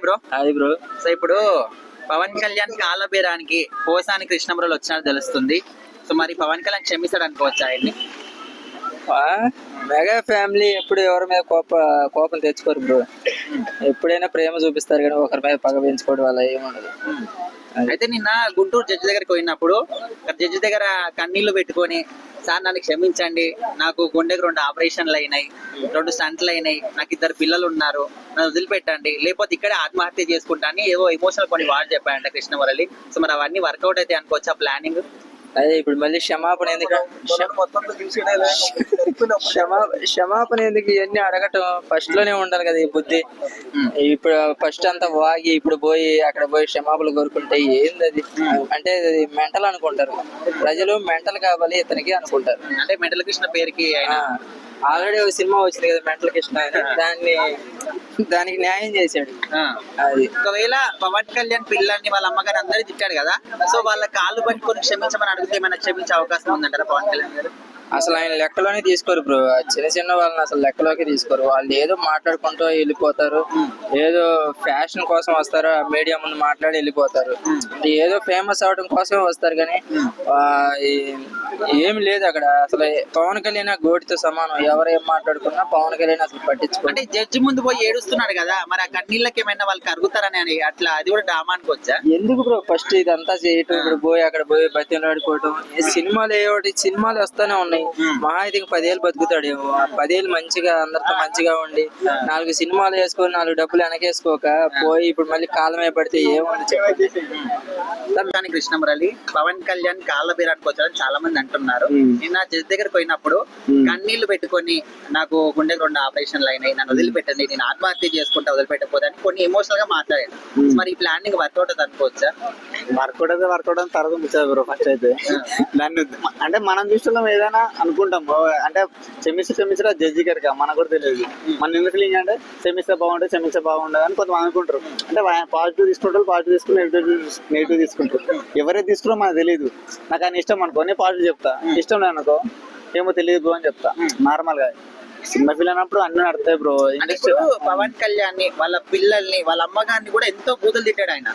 Bro. అది bro. So ఇప్పుడు పవన్ కళ్యాణ్ కాలబేరానికి పోసాని కృష్ణంరాజు వచ్చినట్టు తెలుస్తుంది. సో మరి పవన్ కళ్యాణ్ క్షమిస్తాడు అనుకోవచ్చా ఆయన్ని? మెగా ఫ్యామిలీ ఎప్పుడు ఎవరి మీద కోపం తెచ్చుకోరు బ్రో. ఎప్పుడైనా ప్రేమ చూపిస్తారు కానీ ఒకరి మీద పగ పెంచుకోవడం వల్ల ఏముండదు. అయితే నిన్న గుంటూరు జడ్జి దగ్గరికి పోయినప్పుడు జడ్జి దగ్గర కన్నీళ్లు పెట్టుకొని, సార్ నన్ను క్షమించండి, నాకు గుండెకు 2 ఆపరేషన్లు అయినాయి, 2 స్టంట్లు అయినాయి, నాకు 2 పిల్లలు ఉన్నారు, నన్ను వదిలిపెట్టండి, లేకపోతే ఇక్కడే ఆత్మహత్య చేసుకుంటా అని ఏవో ఎమోషనల్ కొన్ని వాడు చెప్పాడంట కృష్ణమురళి. సో మరి అవన్నీ వర్కౌట్ అయితే అనుకోవచ్చా ప్లానింగ్? అదే ఇప్పుడు మళ్ళీ క్షమాపణ ఎందుకు, క్షమాపణ ఎందుకు, ఇవన్నీ అడగటం ఫస్ట్ లోనే ఉండాలి కదా ఈ బుద్ధి. ఇప్పుడు ఫస్ట్ అంతా వాగి ఇప్పుడు పోయి అక్కడ పోయి క్షమాపణలు కోరుకుంటే ఏంది అది? అంటే మెంటల్ అనుకుంటారు ప్రజలు, మెంటల్ కావాలి ఇతనికి అనుకుంటారు. అంటే మెంటల్ కృష్ణ పేరుకి ఆల్రెడీ ఒక సినిమా వచ్చింది కదా మెంటల్ కృష్ణ, దానికి న్యాయం చేశాడు. అది ఒకవేళ పవన్ కళ్యాణ్ పిల్లల్ని వాళ్ళ అమ్మగారు అందరూ తిట్టాడు కదా, సో వాళ్ళ కాళ్ళు పట్టుకొని క్షమించమని అడిగితే ఏమైనా క్షమించే అవకాశం ఉందంటారా పవన్ కళ్యాణ్ గారు? అసలు ఆయన లెక్కలోనే తీసుకోరు బ్రో. చిన్న వాళ్ళని అసలు లెక్కలోకి తీసుకోరు. వాళ్ళు ఏదో మాట్లాడుకుంటూ వెళ్ళిపోతారు, ఏదో ఫ్యాషన్ కోసం వస్తారు, మీడియా ముందు మాట్లాడి వెళ్ళిపోతారు, ఏదో ఫేమస్ అవడం కోసమే వస్తారు. కానీ ఏమి లేదు అక్కడ. అసలు పవన్ కళ్యాణ్ గోటితో సమానం. ఎవరు ఏం మాట్లాడుకున్నా పవన్ కళ్యాణ్ అసలు పట్టించుకో. అంటే జడ్జి ముందు పోయి ఏడుస్తున్నాడు కదా, మరి ఆ కన్నీళ్ళకి ఏమైనా వాళ్ళు కరుగుతారని అని అట్లా అది కూడా డ్రామా అనుకోవచ్చా? ఎందుకు బ్రో ఫస్ట్ ఇదంతా చేయటం, ఇప్పుడు పోయి అక్కడ పోయి బతిలాడుకోవటం. సినిమాలు ఏమిటి, సినిమాలు వస్తూనే ఉన్నాయి. మహా అయితే 10 ఏళ్ళు బతుకుతాడు. 10 ఏళ్ళు మంచిగా అందరితో మంచిగా ఉండి 4 సినిమాలు వేసుకొని 4 డబ్బులు వెనకేసుకోక పోయి ఇప్పుడు మళ్ళీ కాలమే పడితే ఏముంది చెప్పండి. కృష్ణమురళి పవన్ కళ్యాణ్ కాళ్ళ బీరానికి వచ్చారని చాలా మంది అంటున్నారు. నిన్న జడ్జి దగ్గరికి పోయినప్పుడు కన్నీళ్లు పెట్టుకొని, నాకు గుండెకు 2 ఆపరేషన్లు అయినాయి, నన్ను వదిలిపెట్టండి, నేను ఆత్మహత్య చేసుకుంటా, వదిలిపెట్టకపోతే కొన్ని ఎమోషనల్ గా మాట్లాడాడు. మరి ఈ ప్లానింగ్ వర్కౌట్ అది అనుకోవచ్చా? వర్కౌట్ అని తర్వాత ముచ్చారు బ్రో. ఫస్ట్ అయితే దాన్ని అంటే మనం చూస్తున్నాం, ఏదైనా అనుకుంటాం అంటే క్షమించరా జడ్జి గారికి మనకు కూడా తెలియదు. మన ఎందుకు ఫీలింగ్ అంటే క్షమిస్తే బాగుండదు అని కొంతమంది అనుకుంటారు. అంటే పాజిటివ్ తీసుకుంటారు, పాజిటివ్ తీసుకుని నెగిటివ్ తీసుకుంటారు. ఎవరైతే తీసుకున్నా మనకు తెలియదు. నాకు ఆయన ఇష్టం అనుకో, నేను పాజిటివ్ చెప్తా, ఇష్టం లేదనుకో ఏమో తెలియదు బ్రో అని చెప్తా. నార్మల్ గా సినిమా ఫీల్ అయినప్పుడు అన్ని నడతాయి బ్రో. పవన్ కళ్యాణ్ ని, వాళ్ళ పిల్లల్ని, వాళ్ళ అమ్మగారిని కూడా ఎంతో బూతులు తిట్టాడు ఆయన.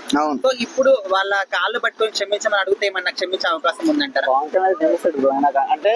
సో ఇప్పుడు వాళ్ళ కాళ్ళు పట్టుకొని క్షమించమని అడిగితే ఏమన్నా క్షమించే అవకాశం ఉందంటారా? పవన్ కళ్యాణ్ క్షమిస్తాడు బ్రో. ఆయన అంటే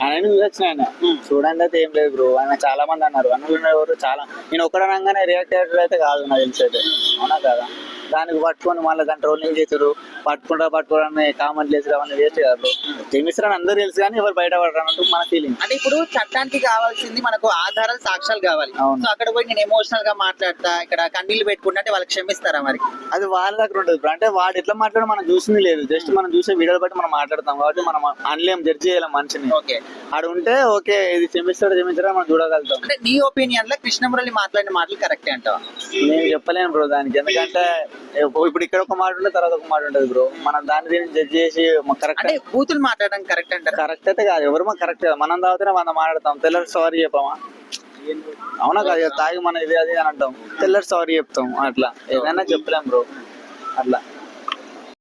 ఆయన చూసొచ్చిన ఆయన చూడండి అయితే ఏం లేదు బ్రో. ఆయన చాలా మంది అన్నారు, అన్నలు చాలా. నేను ఒక్కడనగానే రియాక్ట్ అయ్యేటప్పుడు అయితే కాదు నాకు తెలిసి అయితే. అవునా కదా? దానికి పట్టుకొని మళ్ళీ దాని ట్రోలింగ్ చేసారు, పట్టుకోవడాన్ని కామెంట్ చేసారు, అవన్నీ వేస్ట్ కదా బ్రో. క్షమిస్తారని అందరూ తెలుసు కానీ ఎవరు బయట పడరు అన్నట్టు మన ఫీలింగ్. అంటే ఇప్పుడు చట్టానికి కావాల్సింది మనకు ఆధారాలు, సాక్ష్యాలు కావాలి. సో అక్కడ పోయి నేను ఎమోషనల్ గా మాట్లాడతా, ఇక్కడ కన్నీళ్లు పెట్టుకుంటే వాళ్ళు క్షమిస్తారా? మరి అది వాళ్ళ దగ్గర ఉంటుంది బ్రో. అంటే వాడు ఎట్లా మాట్లాడో మనం చూసింది లేదు, జస్ట్ మనం చూసే వీడియోలు బట్టి మనం మాట్లాడతాం కాబట్టి మనం అనలేం, జడ్జి చేయలేం మనిషిని. ఓకే, ఆడు ఉంటే ఓకే ఇది క్షమిస్తారా మనం చూడగలుగుతాం. అంటే నీ ఒపీనియన్ లో కృష్ణమురళి మాట్లాడిన మాటలు కరెక్టే అంటావా? నేను చెప్పలేను బ్రో దానికి. ఎందుకంటే ఇప్పుడు ఇక్కడ ఒక మాట ఉంటే తర్వాత ఒక మాట ఉంటది బ్రో. మనం దాన్ని దీన్ని జడ్జి చేసి కరెక్ట్ అంటే బూతులు మాట్లాడడం కరెక్ట్ అంటారు? కరెక్ట్ అయితే కాదు, ఎవరు మాకు కరెక్ట్ కాదు. మనం తాగితేనే మనం మాట్లాడతాం, తెల్లరి సారీ చెప్పామా? అవునా కాదు? తాగి మనం ఇది అది అని అంటాం, తెల్లరి సారీ చెప్తాం. అట్లా ఏదైనా చెప్పలేం బ్రో. అట్లా